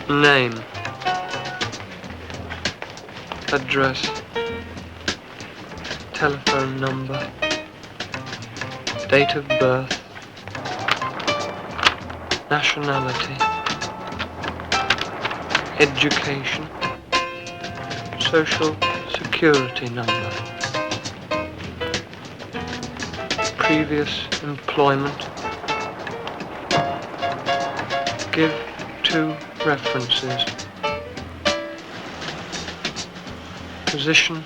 Name, address, telephone number, date of birth, nationality, education, social security number, previous employment, give 2 references, position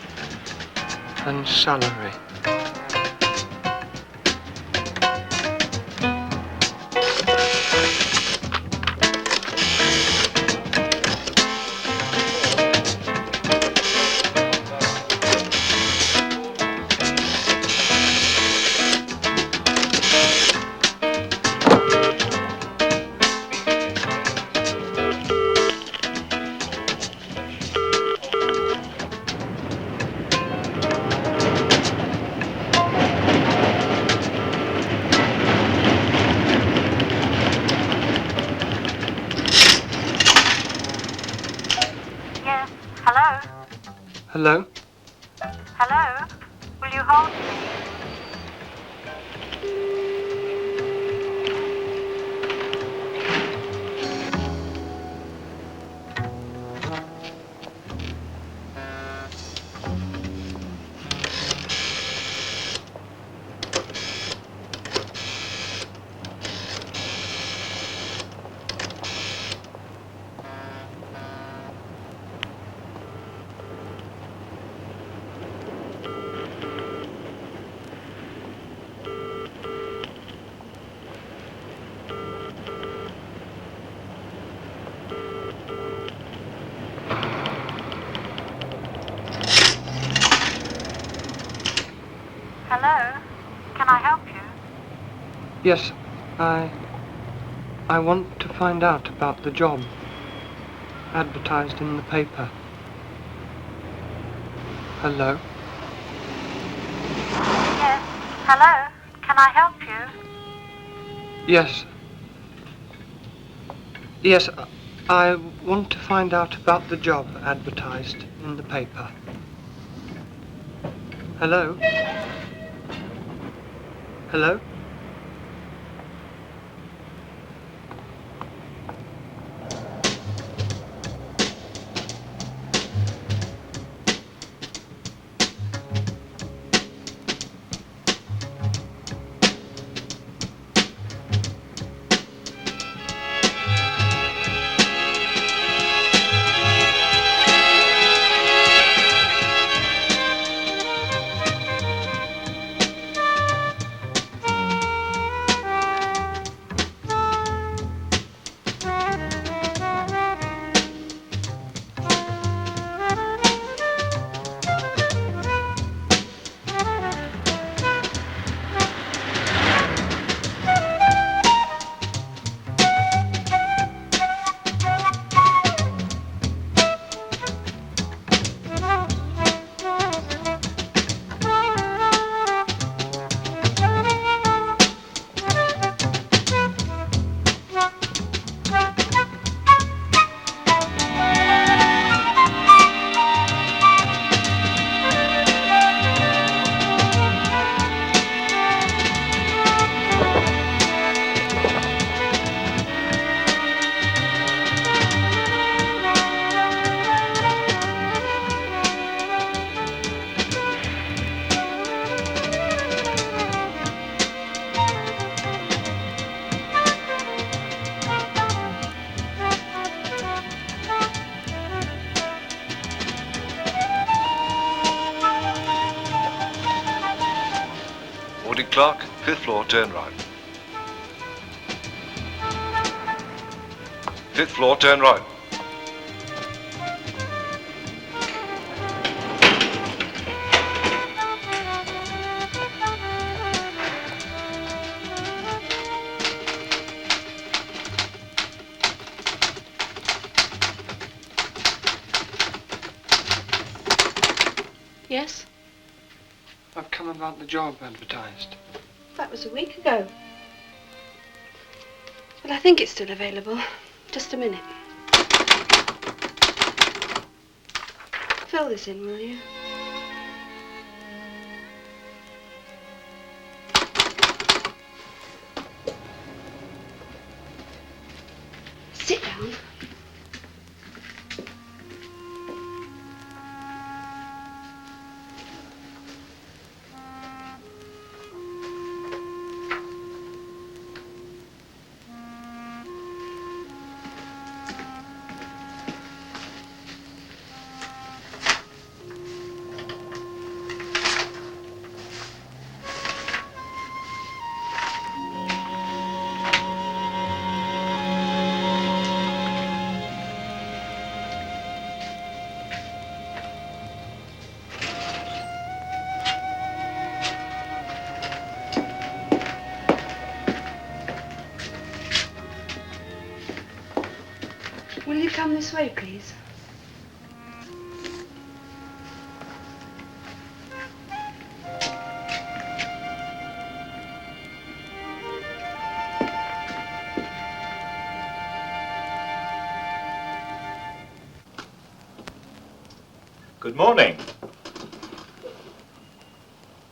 and salary. Hello? Hello? Will you hold me? Hello? Can I help you? Yes, I want to find out about the job advertised in the paper. Hello? Yes. Hello? Can I help you? Yes. Yes, I want to find out about the job advertised in the paper. Hello? Hello? Clark, 5th floor, turn right. 5th floor, turn right. Yes? I've come about the job advertised. That was a week ago. But I think it's still available. Just a minute. Fill this in, will you? Sit down. Will you come this way, please? Good morning.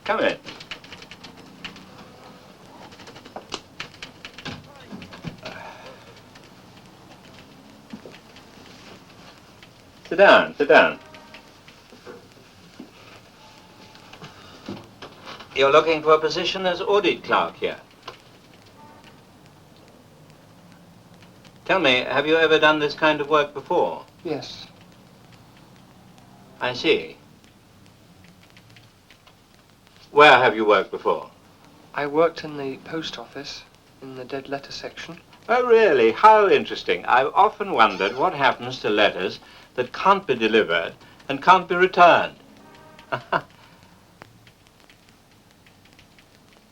Come in. Sit down, sit down. You're looking for a position as audit clerk here. Tell me, have you ever done this kind of work before? Yes. I see. Where have you worked before? I worked in the post office, in the dead letter section. Oh, really? How interesting. I've often wondered what happens to letters that can't be delivered and can't be returned.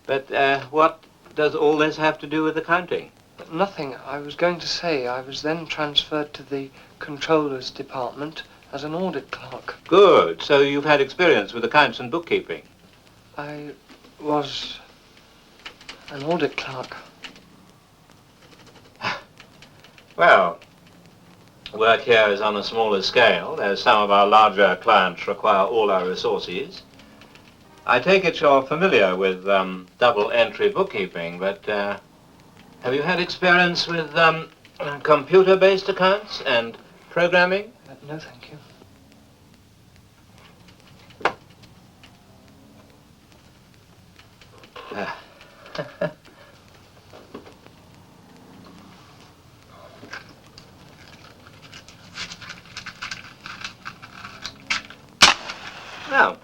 But what does all this have to do with accounting? Nothing. I was going to say I was then transferred to the controller's department as an audit clerk. Good. So you've had experience with accounts and bookkeeping. I was an audit clerk. Well, work here is on a smaller scale, as some of our larger clients require all our resources. I take it you're familiar with double entry bookkeeping, but have you had experience with computer-based accounts and programming? No, thank you. Now,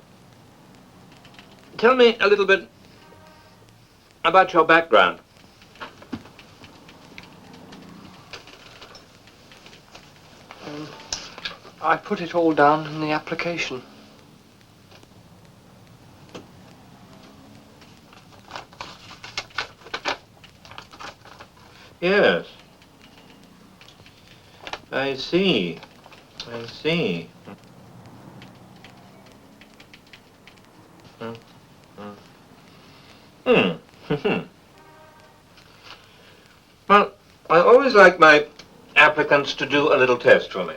tell me a little bit about your background. I put it all down in the application. Yes. I see. I see. Well, I always like my applicants to do a little test for me.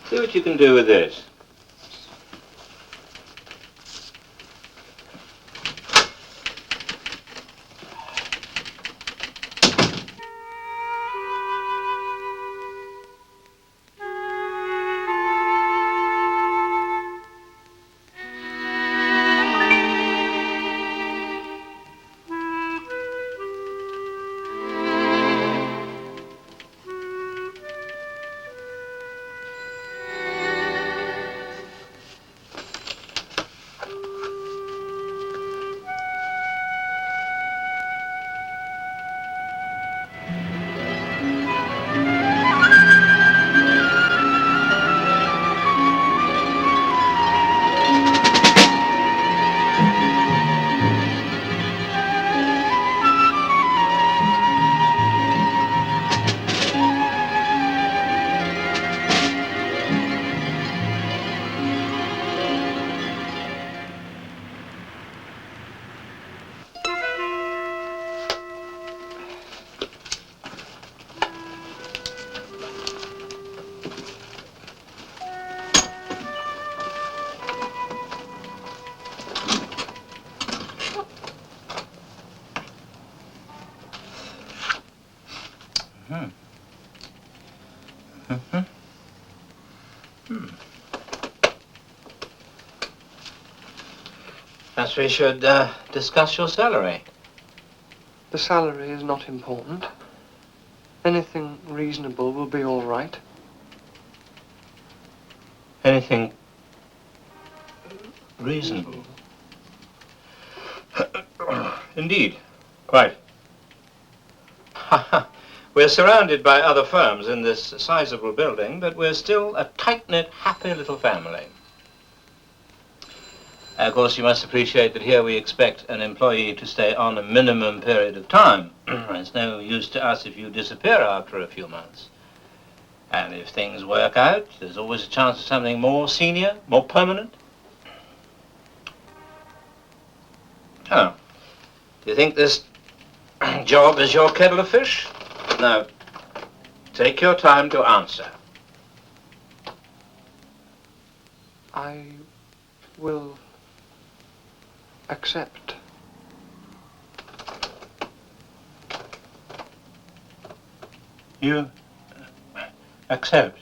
See what you can do with this. Perhaps we should discuss your salary. The salary is not important. Anything reasonable will be all right. Anything reasonable? Indeed, quite. We're surrounded by other firms in this sizable building, but we're still a tight-knit, happy little family. Of course, you must appreciate that here we expect an employee to stay on a minimum period of time. It's no use to us if you disappear after a few months. And if things work out, there's always a chance of something more senior, more permanent. Oh, do you think this job is your kettle of fish? No. Take your time to answer. I will accept. You accept?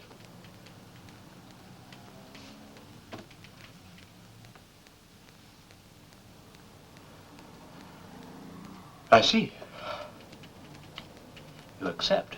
I see. You accept.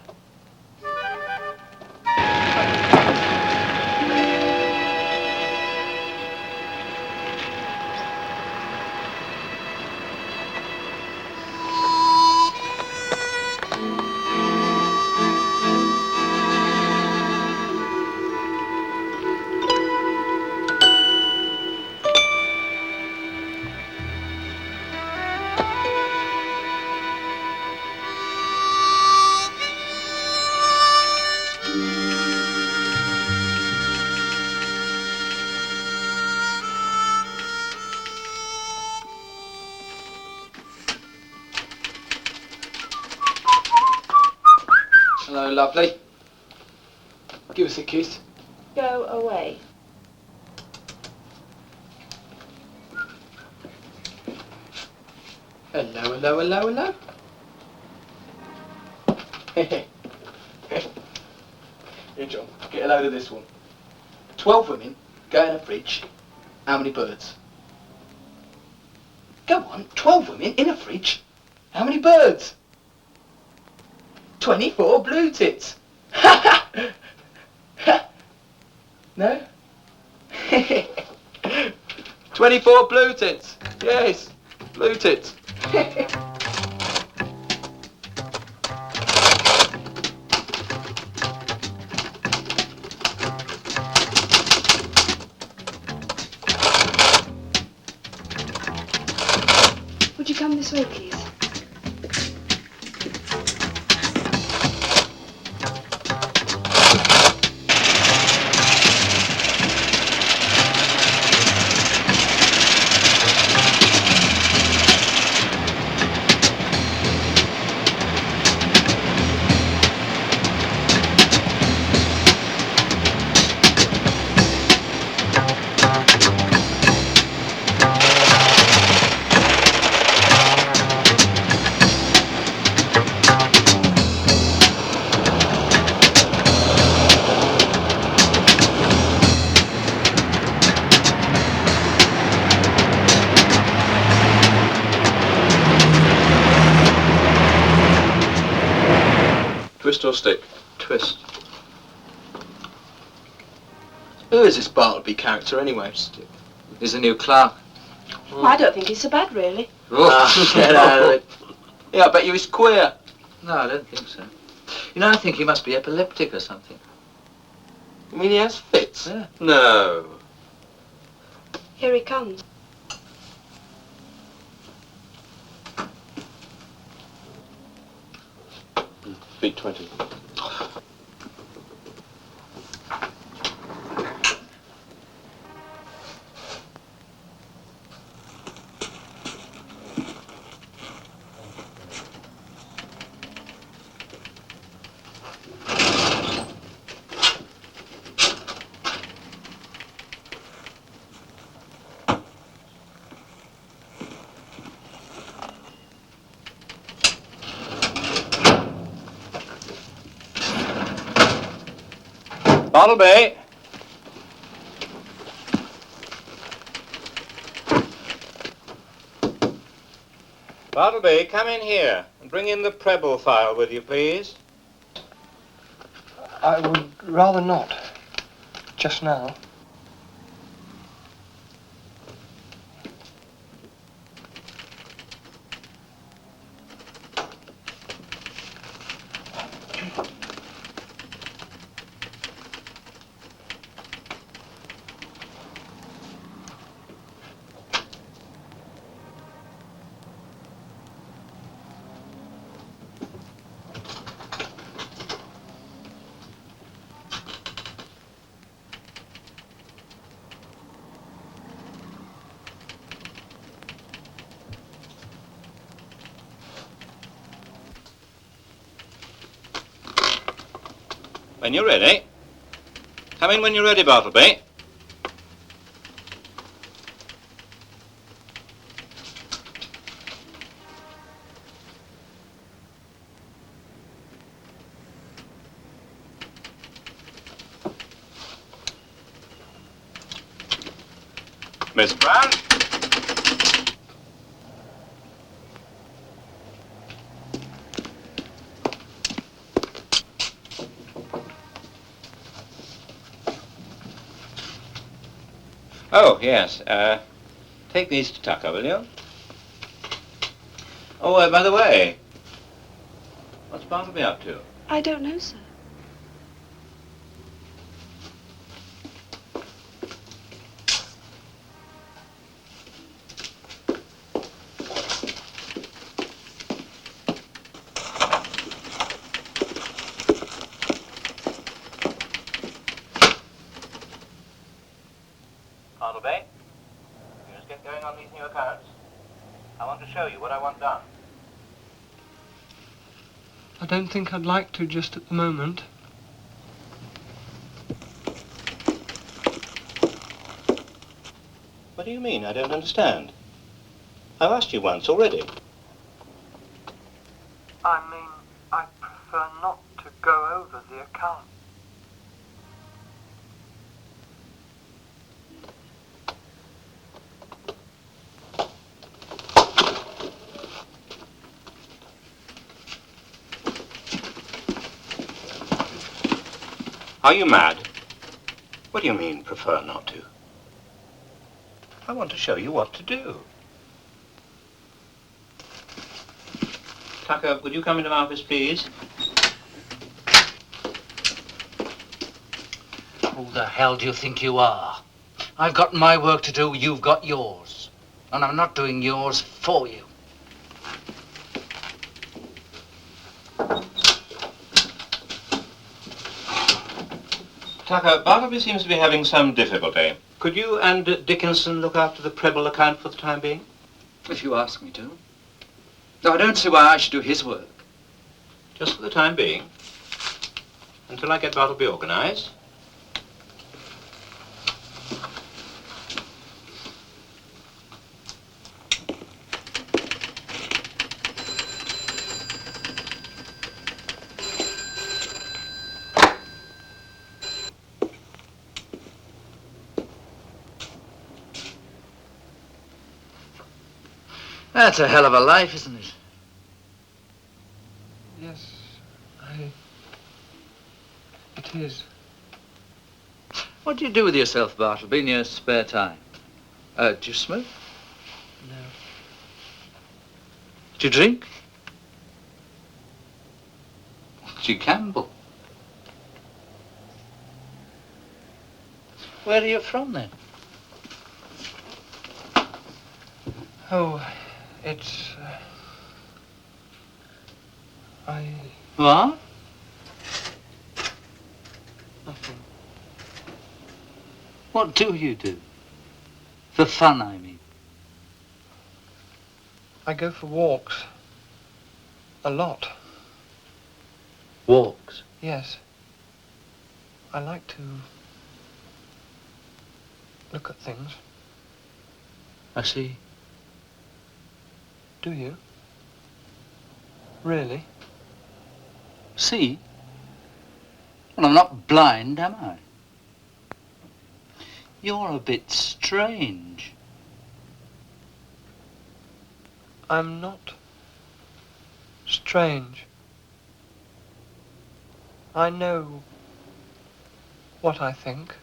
Hello, lovely. Give us a kiss. Go away. Hello, hello, hello, hello. Here, John, get a load of this one. 12 women go in a fridge. How many birds? Go on, 12 women in a fridge. How many birds? 24 blue tits. No? 24 blue tits. Yes, blue tits. Would you come this way, please? Twist or stick? Twist. Who is this Bartleby character anyway? He's a new clerk. Well, I don't think he's so bad, really. Get out of it. Yeah, I bet you he's queer. No, I don't think so. You know, I think he must be epileptic or something. You mean he has fits? Yeah. No. Here he comes. Beat 20. Bartleby! Bartleby, come in here and bring in the Preble file with you, please. I would rather not. Just now. When you're ready. Come in when you're ready, Bartleby. Miss Brown? Oh, yes. Take these to Tucker, will you? Oh, by the way, what's Bartleby up to? I don't know, sir. Bartleby, you just get going on these new accounts. I want to show you what I want done. I don't think I'd like to just at the moment. What do you mean? I don't understand. I've asked you once already. I mean, I prefer not to go over the account. Are you mad? What do you mean, prefer not to? I want to show you what to do. Tucker, would you come into my office, please? Who the hell do you think you are? I've got my work to do, you've got yours. And I'm not doing yours for you. Tucker, Bartleby seems to be having some difficulty. Could you and Dickinson look after the Preble account for the time being? If you ask me to. No, I don't see why I should do his work. Just for the time being. Until I get Bartleby organized. That's a hell of a life, isn't it? Yes, it is. What do you do with yourself, Bartleby, in your spare time? Do you smoke? No. Do you drink? Do you gamble? Where are you from, then? Oh, it's... What? Nothing. What do you do? For fun, I mean. I go for walks. A lot. Walks? Yes. I like to look at things. I see. Do you? Really? See? Well, I'm not blind, am I? You're a bit strange. I'm not strange. I know what I think.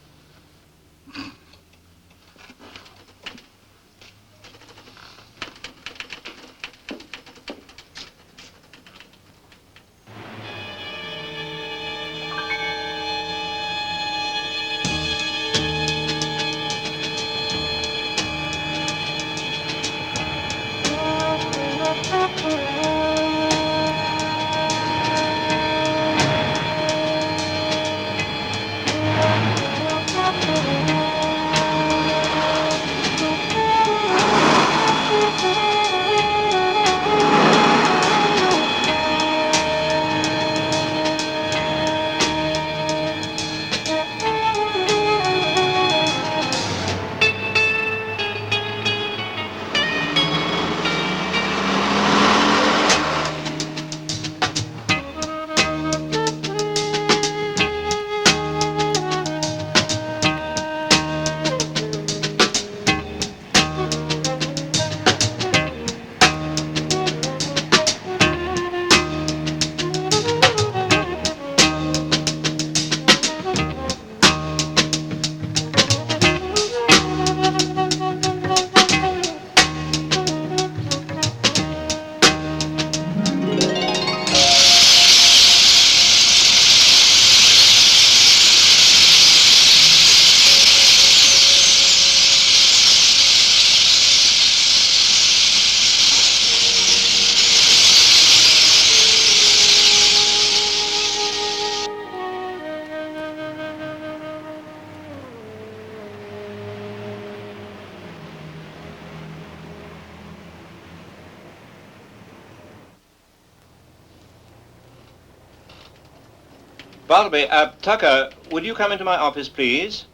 Bartleby, Tucker, would you come into my office, please?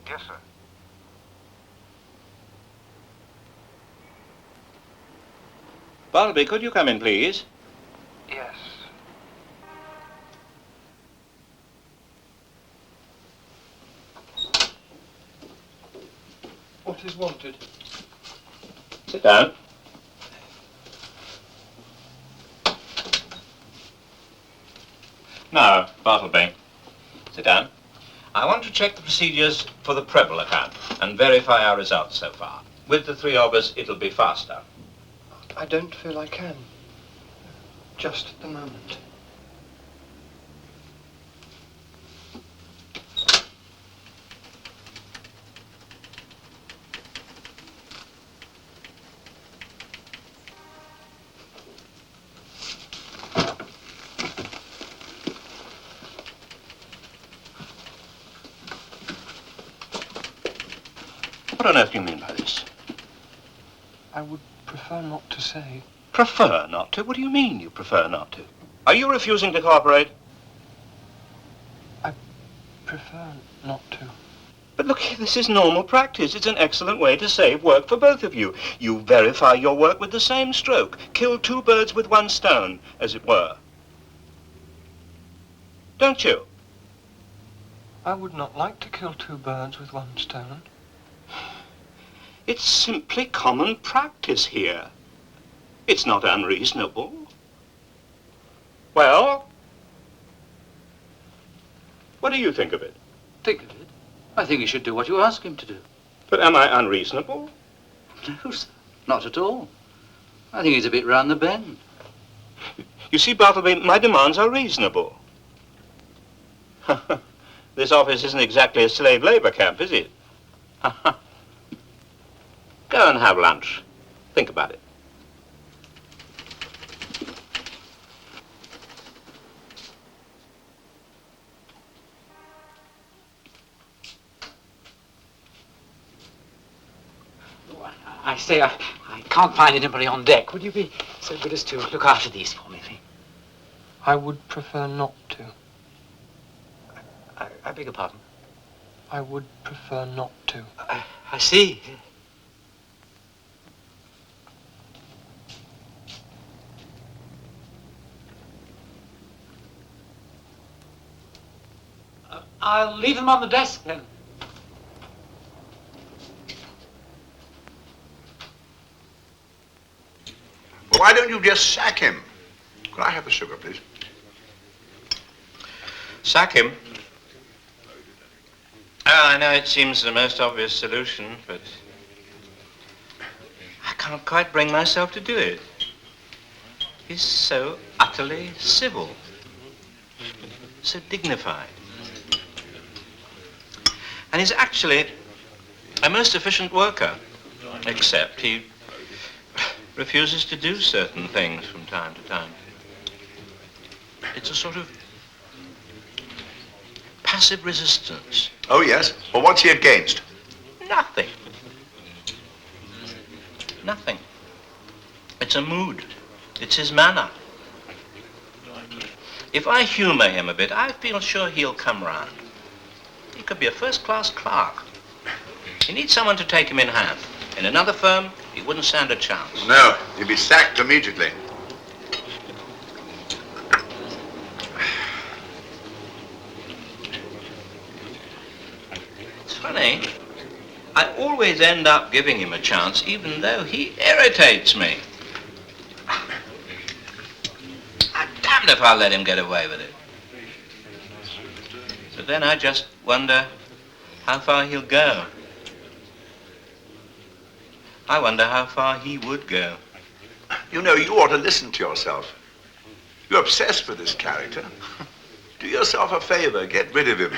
Yes, sir. Bartleby, could you come in, please? Yes. What is wanted? Sit down. Now, Bartleby, sit down. I want to check the procedures for the Preble account and verify our results so far. With the three of us, it'll be faster. I don't feel I can. Just at the moment. What on earth do you mean by this? I would prefer not to say. Prefer not to? What do you mean you prefer not to? Are you refusing to cooperate? I prefer not to. But look, this is normal practice. It's an excellent way to save work for both of you. You verify your work with the same stroke. Kill two birds with one stone, as it were. Don't you? I would not like to kill two birds with one stone. It's simply common practice here. It's not unreasonable. Well, what do you think of it? Think of it. I think he should do what you ask him to do. But am I unreasonable? No, sir. Not at all. I think he's a bit round the bend. You see, Bartleby, my demands are reasonable. This office isn't exactly a slave labor camp, is it? Go and have lunch. Think about it. I say, I can't find anybody on deck. Would you be so good as to look after these for me, please? I would prefer not to. I beg your pardon? I would prefer not to. I see. I'll leave them on the desk, then. Well, why don't you just sack him? Could I have the sugar, please? Sack him. I know it seems the most obvious solution, but I can't quite bring myself to do it. He's so utterly civil, so dignified. And he's actually a most efficient worker, except he refuses to do certain things from time to time. It's a sort of passive resistance. Oh, yes? Well, what's he against? Nothing. Nothing. It's a mood. It's his manner. If I humor him a bit, I feel sure he'll come round. He could be a first-class clerk. He needs someone to take him in hand. In another firm, he wouldn't stand a chance. No, he'd be sacked immediately. It's funny. I always end up giving him a chance, even though he irritates me. I'm damned if I'll let him get away with it. But then I just wonder how far he'll go. I wonder how far he would go. You know, you ought to listen to yourself. You're obsessed with this character. Do yourself a favor, get rid of him.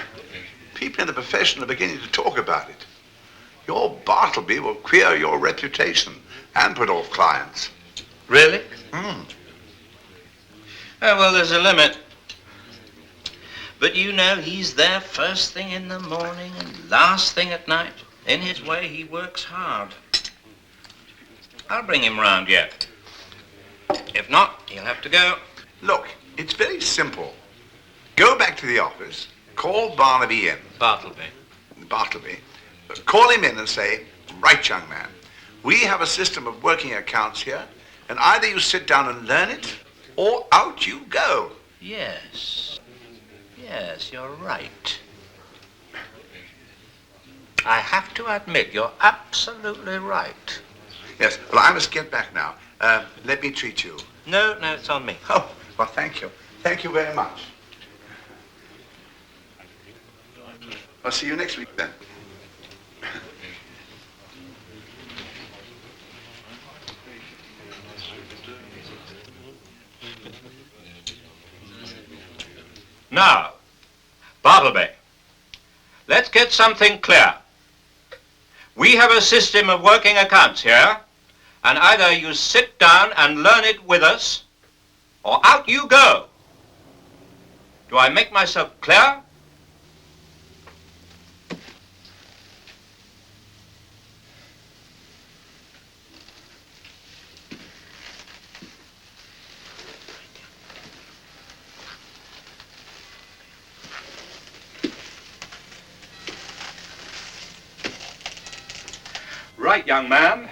People in the profession are beginning to talk about it. Your Bartleby will queer your reputation and put off clients. Really? Hmm. Oh, well, there's a limit. But you know, he's there first thing in the morning and last thing at night. In his way, he works hard. I'll bring him round yet. If not, he'll have to go. Look, it's very simple. Go back to the office, call Barnaby in. Bartleby. Call him in and say, right, young man, we have a system of working accounts here, and either you sit down and learn it, or out you go. Yes. Yes, you're right. I have to admit, you're absolutely right. Yes, well, I must get back now. Let me treat you. No, it's on me. Oh, well, thank you. Thank you very much. I'll see you next week then. Now, Bartleby, let's get something clear. We have a system of working accounts here, and either you sit down and learn it with us, or out you go. Do I make myself clear? Right, young man.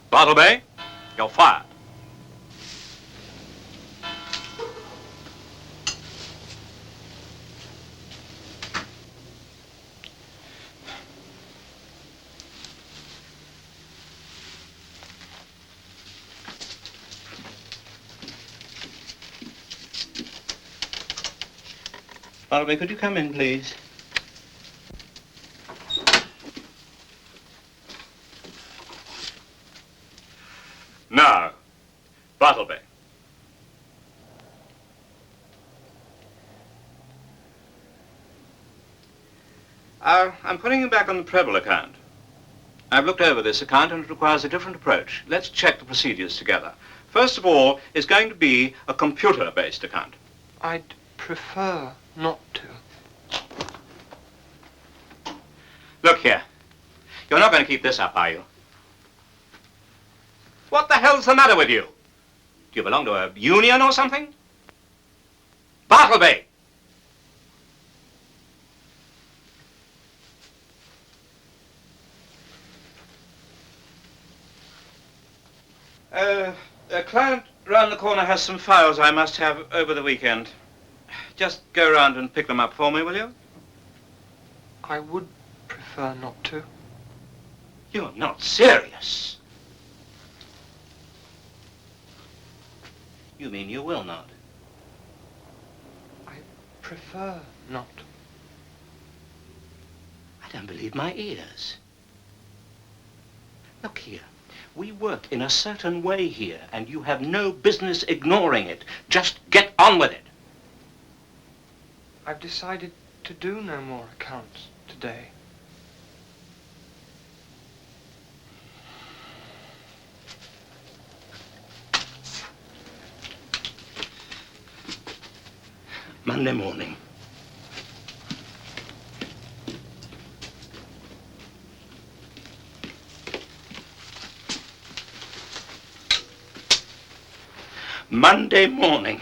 Bartleby, you're fired. Bartleby, could you come in, please? Now, Bartleby. I'm putting you back on the Preble account. I've looked over this account and it requires a different approach. Let's check the procedures together. First of all, it's going to be a computer-based account. I'd prefer not to. Look here. You're not going to keep this up, are you? What the hell's the matter with you? Do you belong to a union or something? Bartleby! A client round the corner has some files I must have over the weekend. Just go around and pick them up for me, will you? I would prefer not to. You're not serious. You mean you will not? I prefer not. I don't believe my ears. Look here. We work in a certain way here, and you have no business ignoring it. Just get on with it. I've decided to do no more accounts today. Monday morning. Monday morning.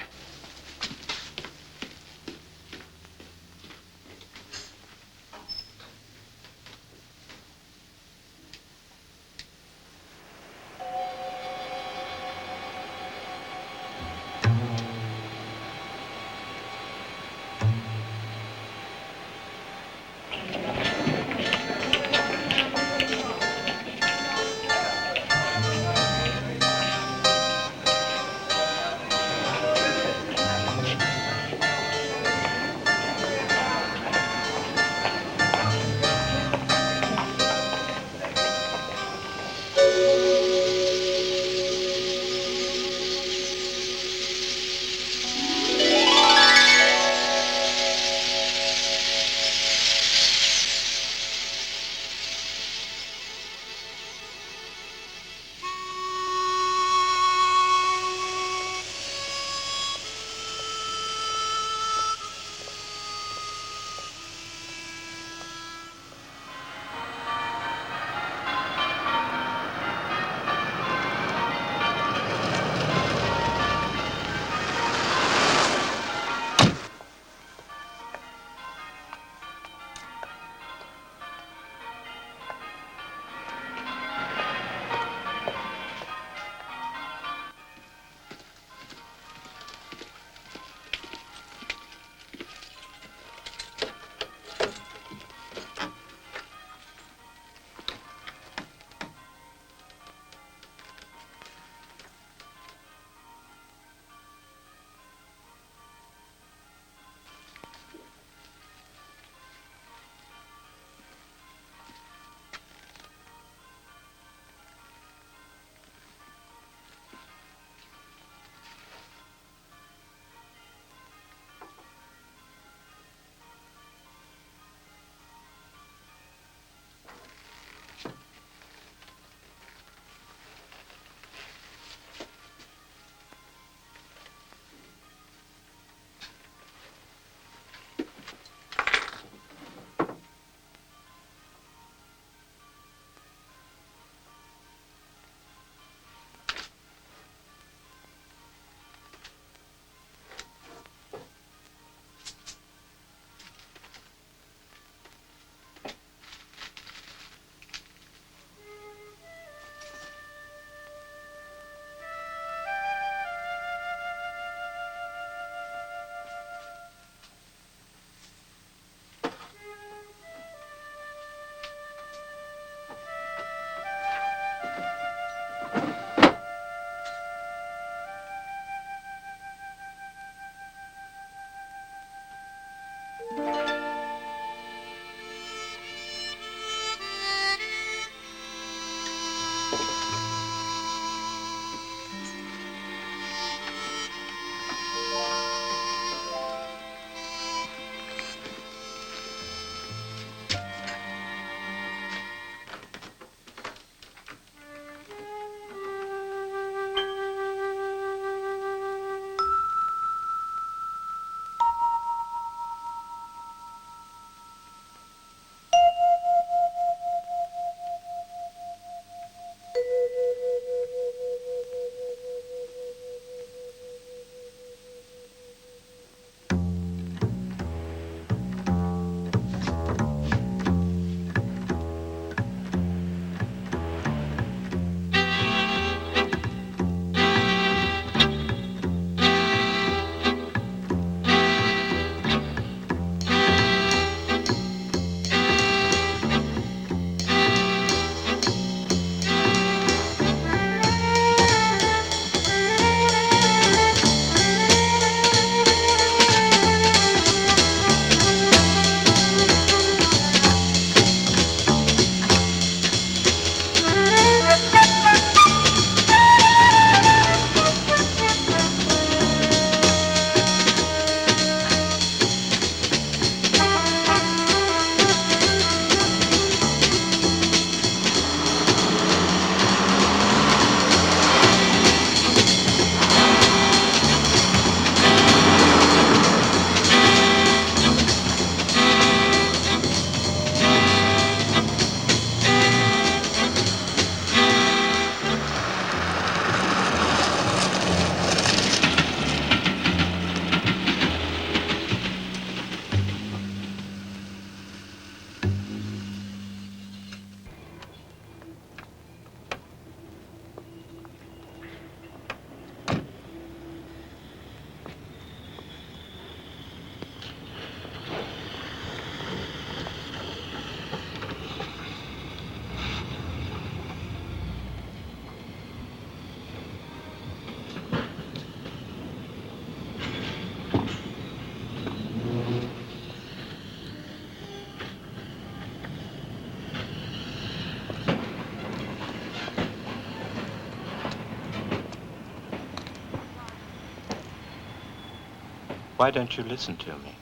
Why don't you listen to me?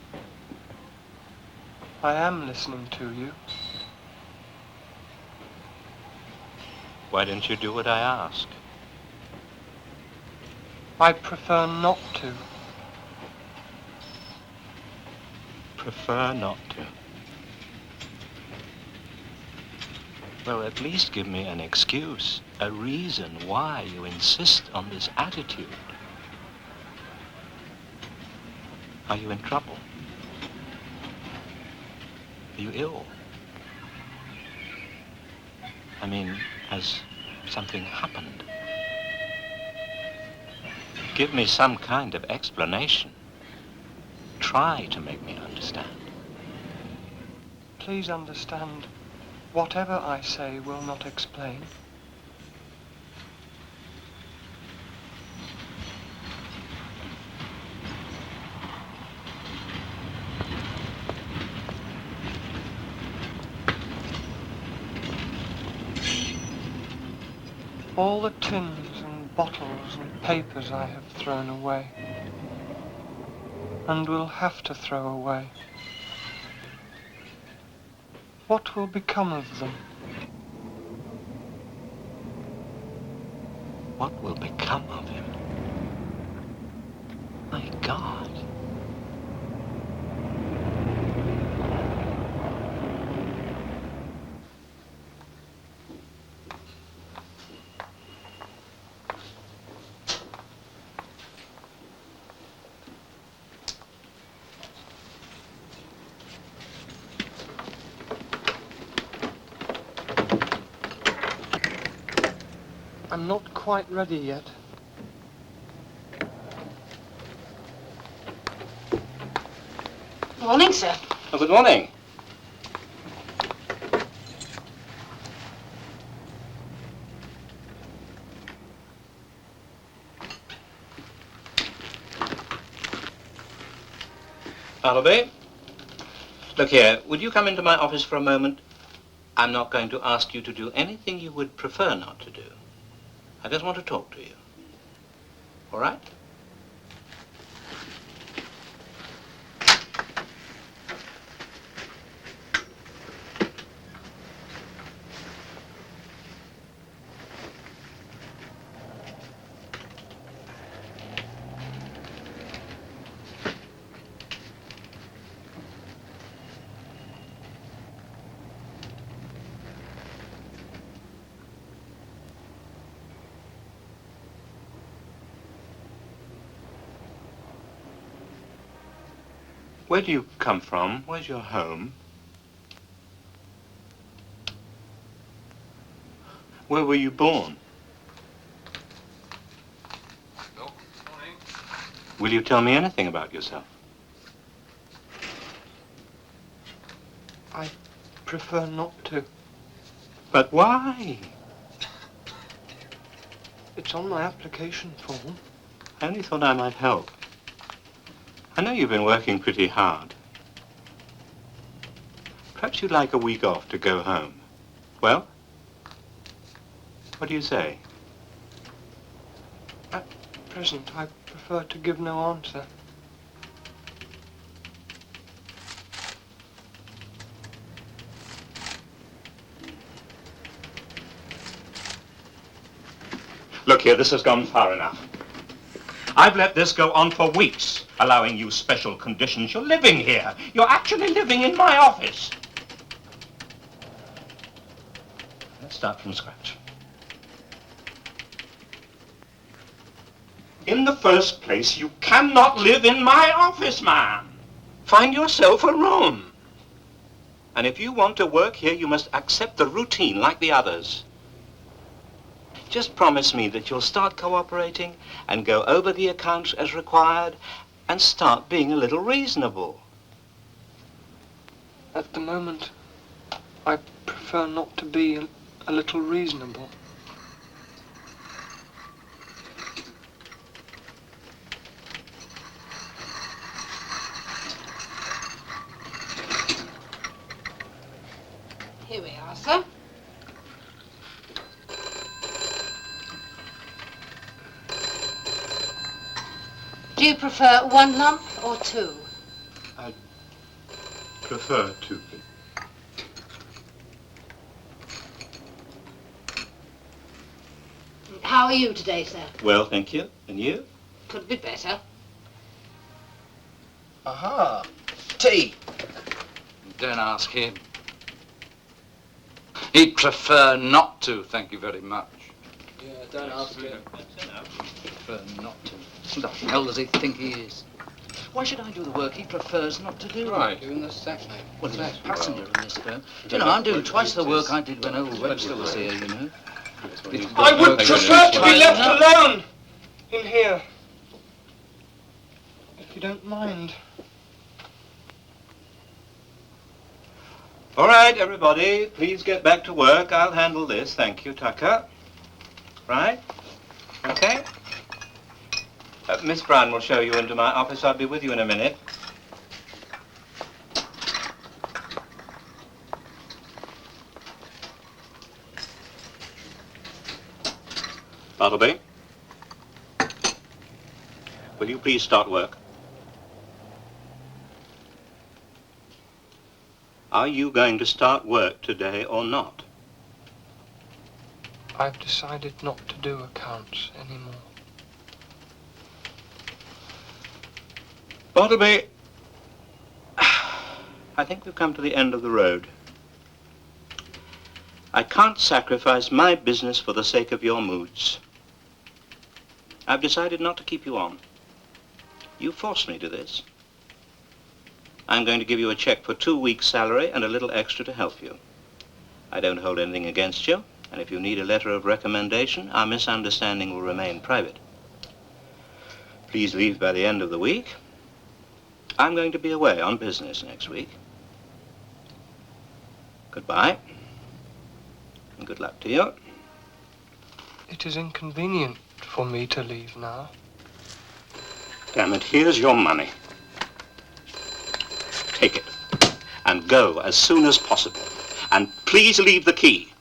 I am listening to you. Why don't you do what I ask? I prefer not to. Prefer not to. Well, at least give me an excuse, a reason why you insist on this attitude. Are you in trouble? Are you ill? I mean, has something happened? Give me some kind of explanation. Try to make me understand. Please understand, whatever I say will not explain. All the tins and bottles and papers I have thrown away, and will have to throw away. What will become of them? What will become of him? My God. I'm not quite ready yet. Morning, sir. Oh, good morning. Bartleby, look here, would you come into my office for a moment? I'm not going to ask you to do anything you would prefer not to do. I just want to talk to you. All right? Where do you come from? Where's your home? Where were you born? Will you tell me anything about yourself? I prefer not to. But why? It's on my application form. I only thought I might help. I know you've been working pretty hard. Perhaps you'd like a week off to go home. Well? What do you say? At present, I prefer to give no answer. Look here, this has gone far enough. I've let this go on for weeks, allowing you special conditions. You're living here. You're actually living in my office. Let's start from scratch. In the first place, you cannot live in my office, man. Find yourself a room. And if you want to work here, you must accept the routine like the others. Just promise me that you'll start cooperating and go over the accounts as required and start being a little reasonable. At the moment, I prefer not to be a little reasonable. Here we are, sir. Do you prefer one lump or two? I prefer two, please. How are you today, sir? Well, thank you. And you? Could be better. Aha. Tea. Don't ask him. He'd prefer not to, thank you very much. Yeah, don't ask him. Prefer not to. Who the hell does he think he is? Why should I do the work he prefers not to do? Right. Doing the sack, mate. Well, he's a passenger in this firm. Do you know, I'm doing twice the work I did when old Webster was here, you know. I would prefer to be left alone in here. If you don't mind. All right, everybody, please get back to work. I'll handle this. Thank you, Tucker. Right? Okay? Miss Brown will show you into my office. I'll be with you in a minute. Bartleby, will you please start work? Are you going to start work today or not? I've decided not to do accounts anymore. Bartleby, I think we've come to the end of the road. I can't sacrifice my business for the sake of your moods. I've decided not to keep you on. You forced me to this. I'm going to give you a check for 2 weeks' salary and a little extra to help you. I don't hold anything against you, and if you need a letter of recommendation, our misunderstanding will remain private. Please leave by the end of the week. I'm going to be away on business next week. Goodbye, and good luck to you. It is inconvenient for me to leave now. Damn it, here's your money. Take it, and go as soon as possible. And please leave the key.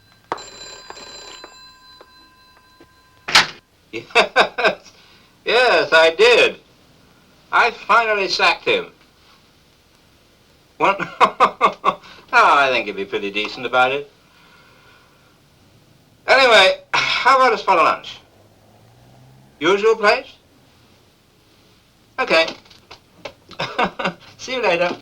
Yes, yes, I did. I finally sacked him. What? Oh, I think he'd be pretty decent about it. Anyway, how about us for lunch? Usual place? Okay. See you later.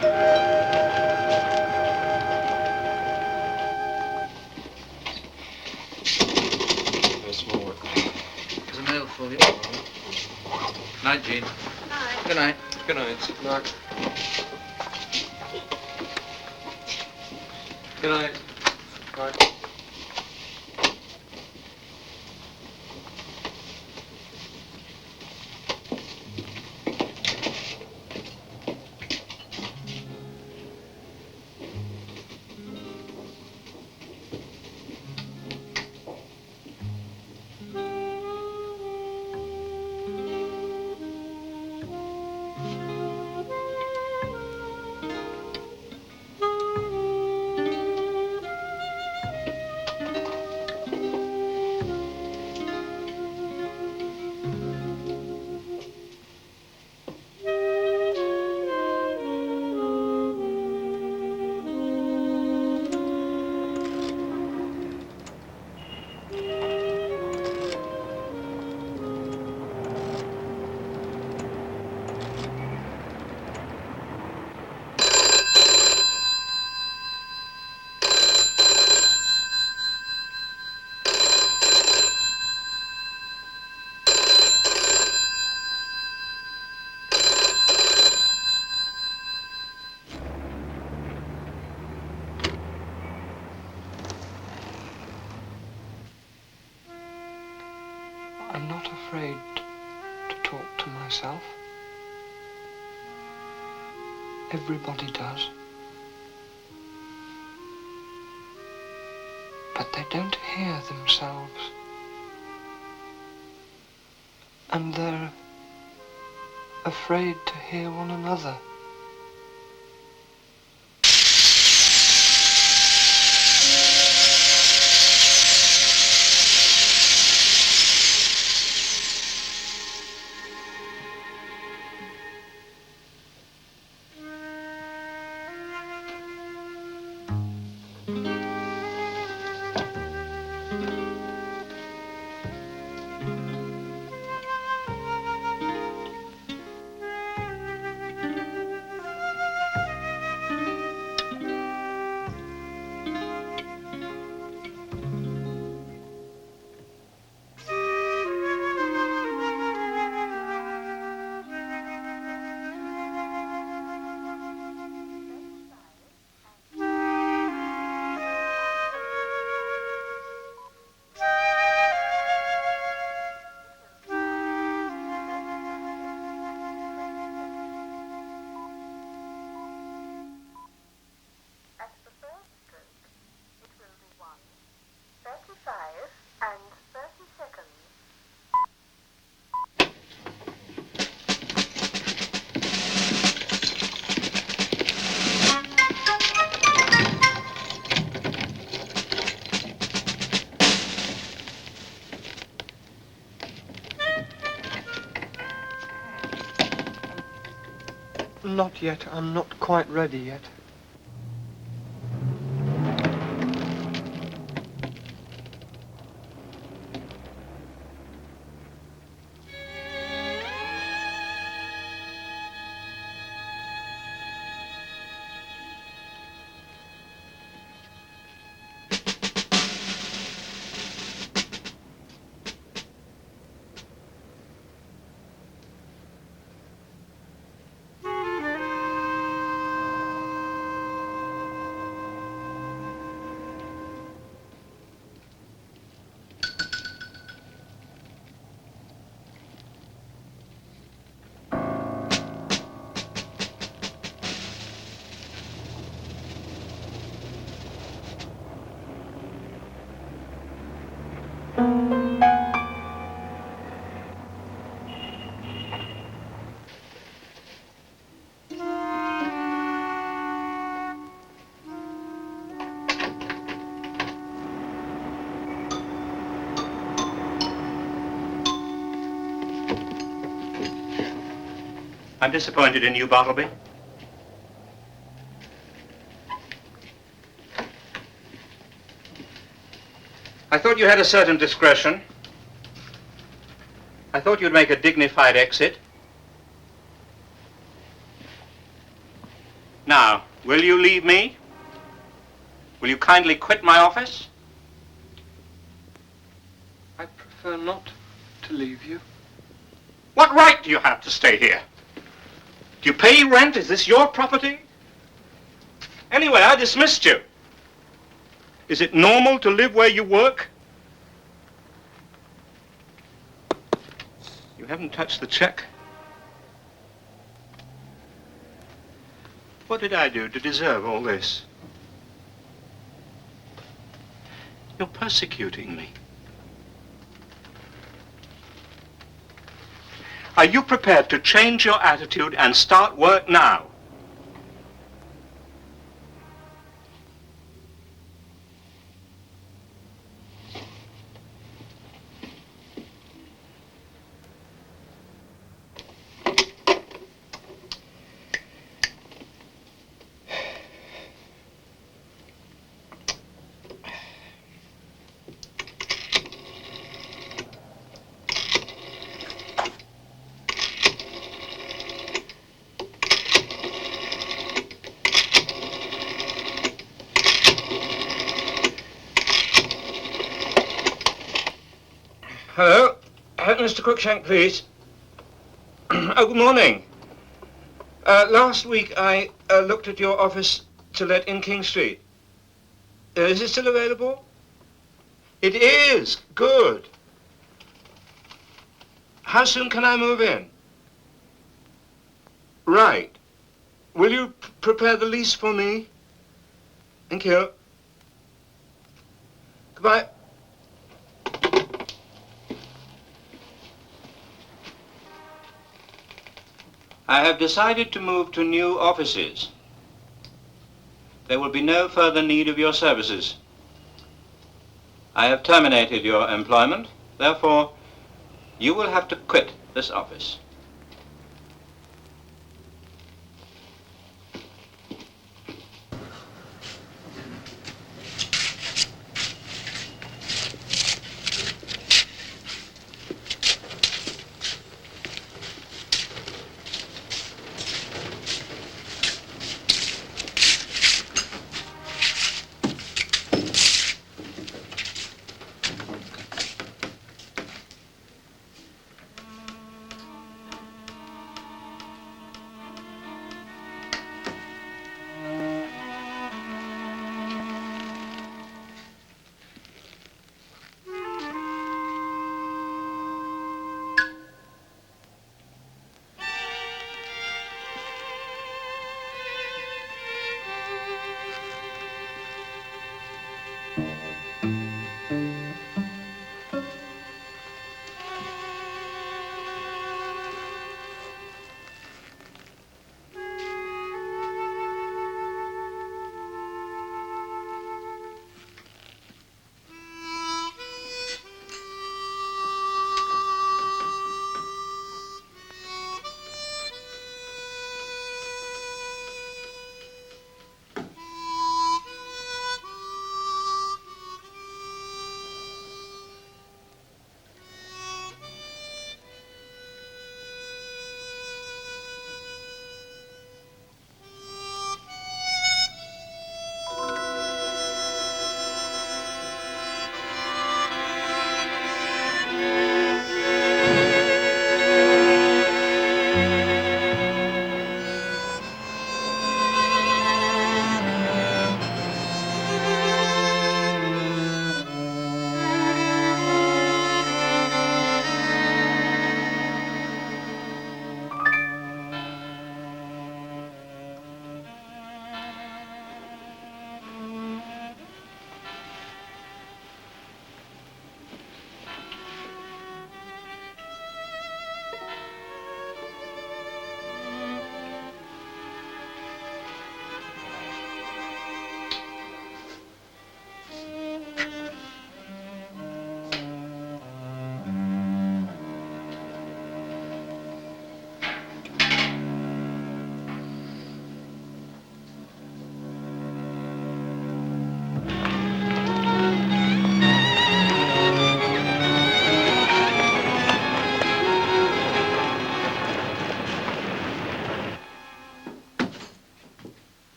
Very small work. There's a mail for you. Night, Jean. Night. Good night. Good night. Night. Good night. Night. I'm not afraid to talk to myself. Everybody does. But they don't hear themselves. And they're afraid to hear one another. Not yet. I'm not quite ready yet. I'm disappointed in you, Bartleby. I thought you had a certain discretion. I thought you'd make a dignified exit. Now, will you leave me? Will you kindly quit my office? I prefer not to leave you. What right do you have to stay here? Do you pay rent? Is this your property? Anyway, I dismissed you. Is it normal to live where you work? You haven't touched the check. What did I do to deserve all this? You're persecuting me. Are you prepared to change your attitude and start work now? Hello? Mr. Cruikshank, please. Oh, good morning. Last week I looked at your office to let in King Street. Is it still available? It is. Good. How soon can I move in? Right. Will you prepare the lease for me? Thank you. Goodbye. I have decided to move to new offices. There will be no further need of your services. I have terminated your employment, therefore you will have to quit this office.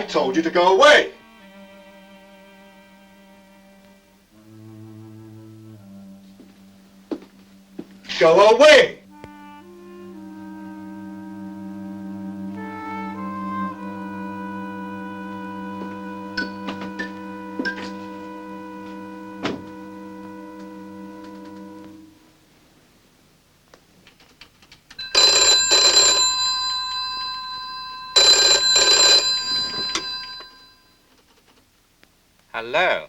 told you to go away. Go away! Hello.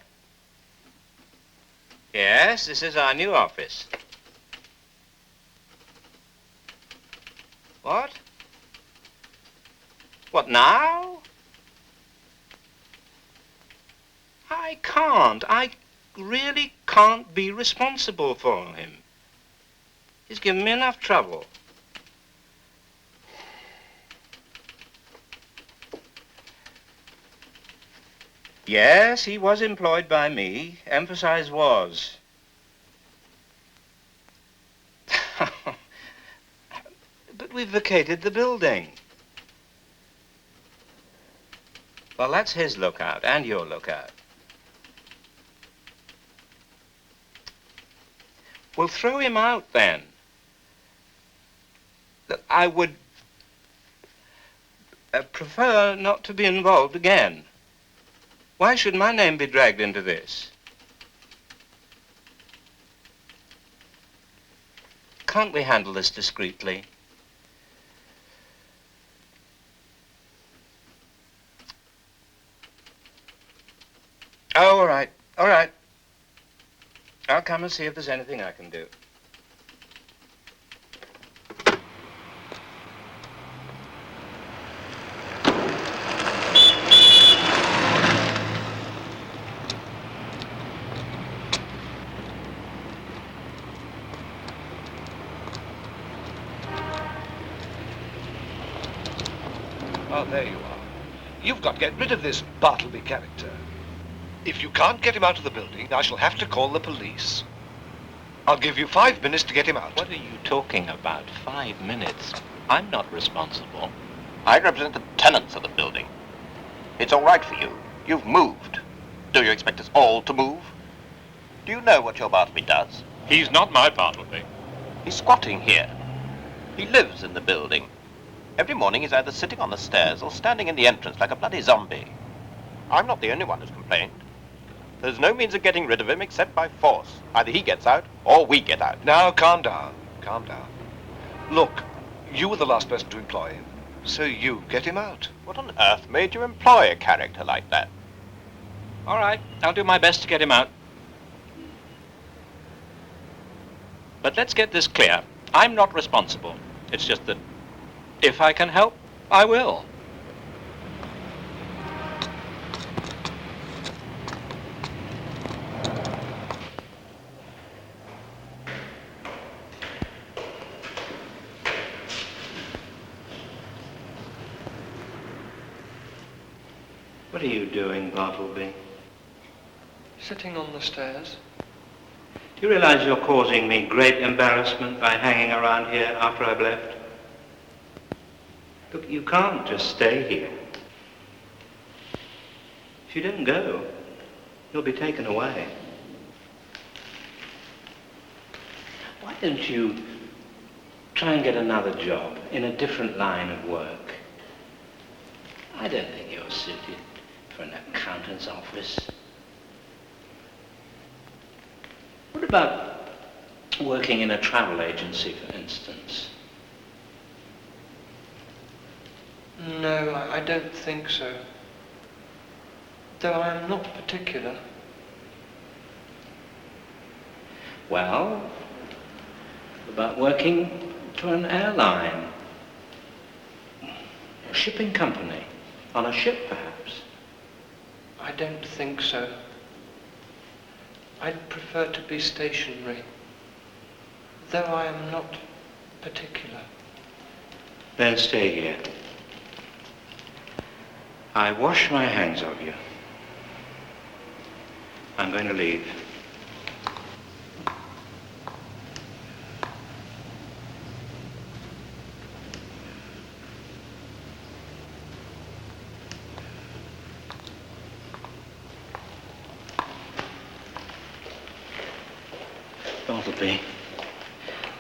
Yes, this is our new office. What? What now? I can't. I really can't be responsible for him. He's given me enough trouble. Yes, he was employed by me. Emphasize was. But we've vacated the building. Well, that's his lookout and your lookout. We'll throw him out then. Look, I would prefer not to be involved again. Why should my name be dragged into this? Can't we handle this discreetly? Oh, all right, all right. I'll come and see if there's anything I can do. Oh, there you are. You've got to get rid of this Bartleby character. If you can't get him out of the building, I shall have to call the police. I'll give you 5 minutes to get him out. What are you talking about? 5 minutes? I'm not responsible. I represent the tenants of the building. It's all right for you. You've moved. Do you expect us all to move? Do you know what your Bartleby does? He's not my Bartleby. He's squatting here. He lives in the building. Every morning he's either sitting on the stairs or standing in the entrance like a bloody zombie. I'm not the only one who's complained. There's no means of getting rid of him except by force. Either he gets out or we get out. Now, calm down. Calm down. Look, you were the last person to employ him, so you get him out. What on earth made you employ a character like that? All right, I'll do my best to get him out. But let's get this clear. I'm not responsible. It's just that if I can help, I will. What are you doing, Bartleby? Sitting on the stairs. Do you realize you're causing me great embarrassment by hanging around here after I've left? Look, you can't just stay here. If you don't go, you'll be taken away. Why don't you try and get another job in a different line of work? I don't think you're suited for an accountant's office. What about working in a travel agency, for instance? No, I don't think so. Though I am not particular. Well, about working for an airline, a shipping company, on a ship perhaps. I don't think so. I'd prefer to be stationary, though I am not particular. Then stay here. I wash my hands of you. I'm going to leave. Bartleby,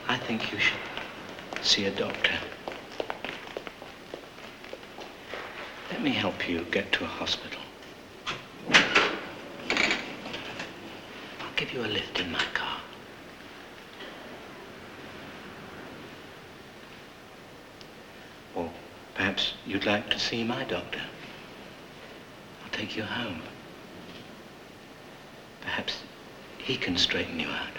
I think you should see a doctor. Let me help you get to a hospital. I'll give you a lift in my car. Or perhaps you'd like to see my doctor. I'll take you home. Perhaps he can straighten you out.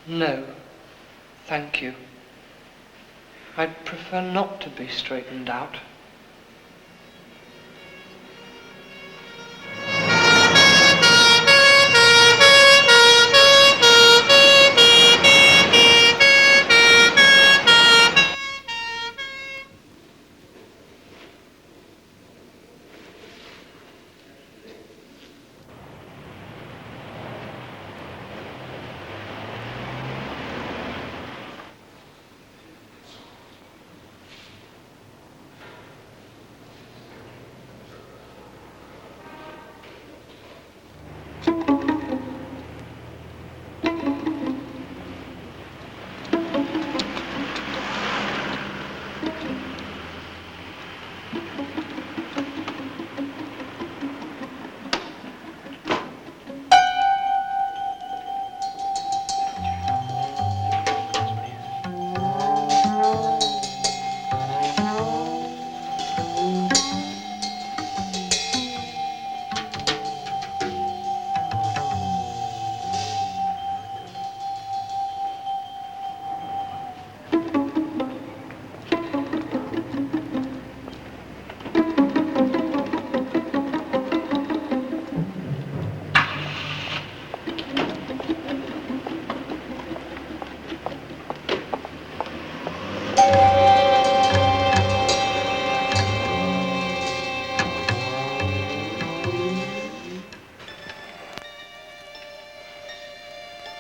No, thank you. I'd prefer not to be straightened out.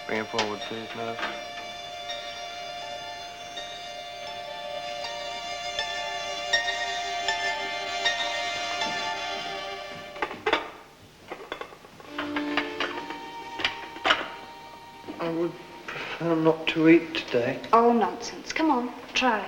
Bring him forward, please, nurse. I would prefer not to eat today. Oh, nonsense. Come on, try.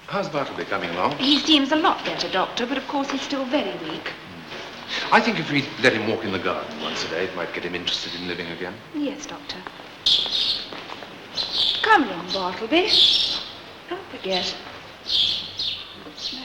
How's Bartleby coming along? He seems a lot better, Doctor, but of course he's still very weak. I think if we let him walk in the garden once a day, it might get him interested in living again. Yes, Doctor. Come along, Bartleby. Don't forget. That's it.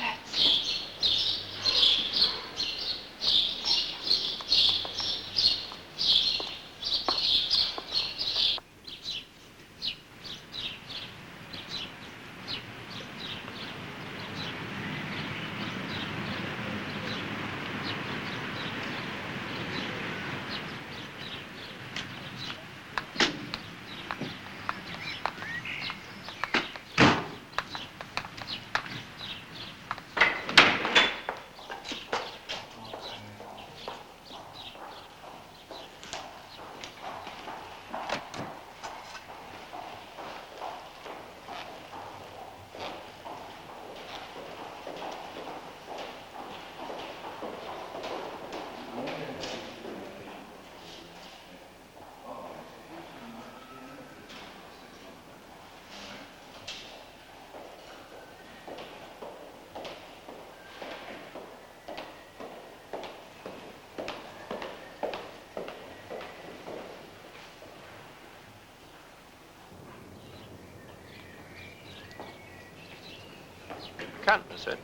Can't miss it.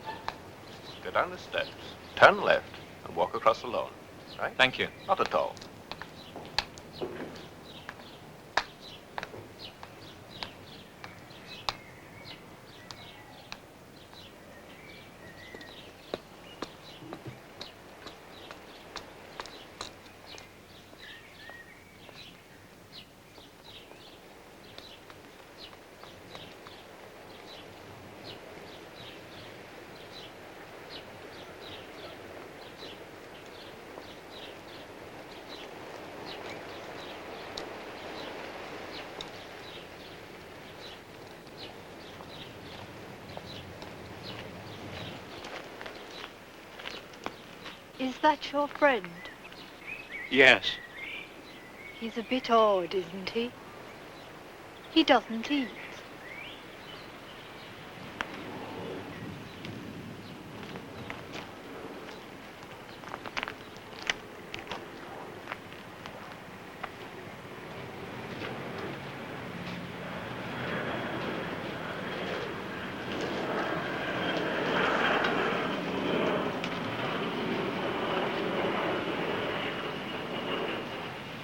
Go down the steps, turn left, and walk across the lawn. Right? Thank you. Not at all. Is that your friend? Yes. He's a bit odd, isn't he? He doesn't eat.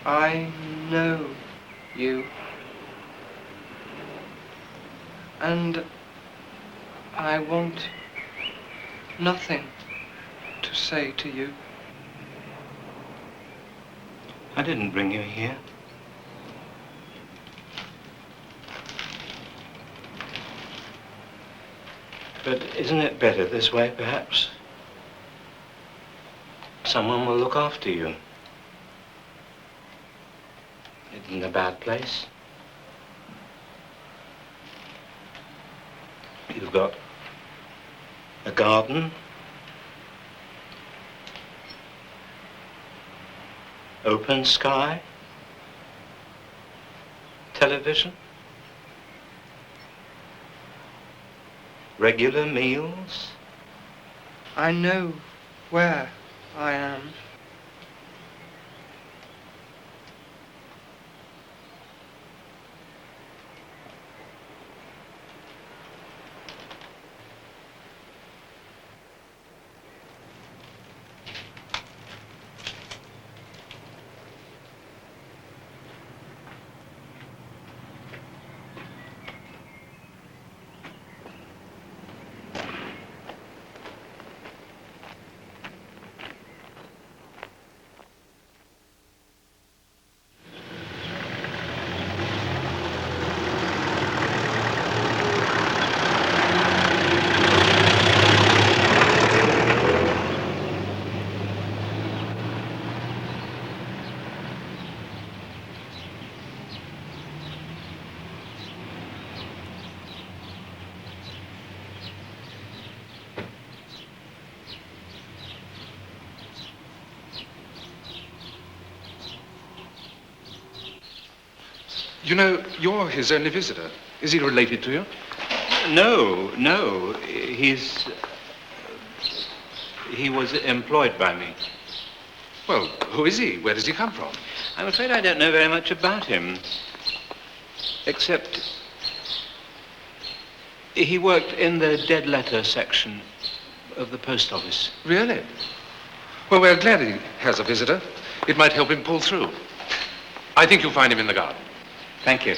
I know you. And I want nothing to say to you. I didn't bring you here. But isn't it better this way, perhaps? Someone will look after you. It isn't a bad place. You've got a garden, open sky, television, regular meals. I know where I am. You know, you're his only visitor. Is he related to you? No. He was employed by me. Well, who is he? Where does he come from? I'm afraid I don't know very much about him. Except he worked in the dead letter section of the post office. Really? Well, we're glad he has a visitor. It might help him pull through. I think you'll find him in the garden. Thank you.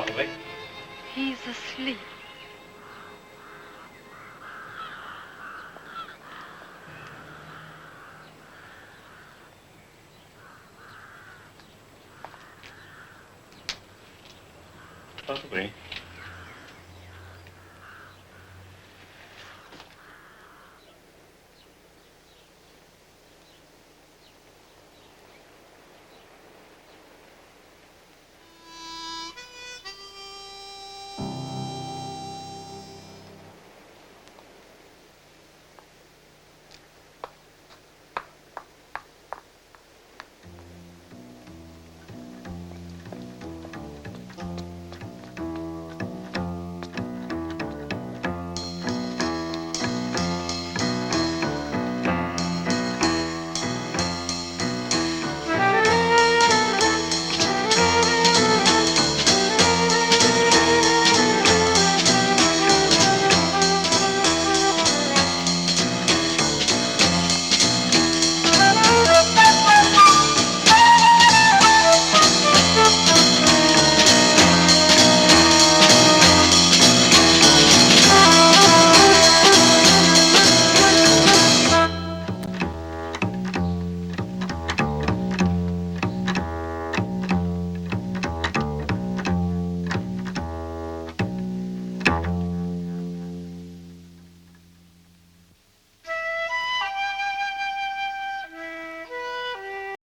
Bartleby. He's asleep. Bartleby.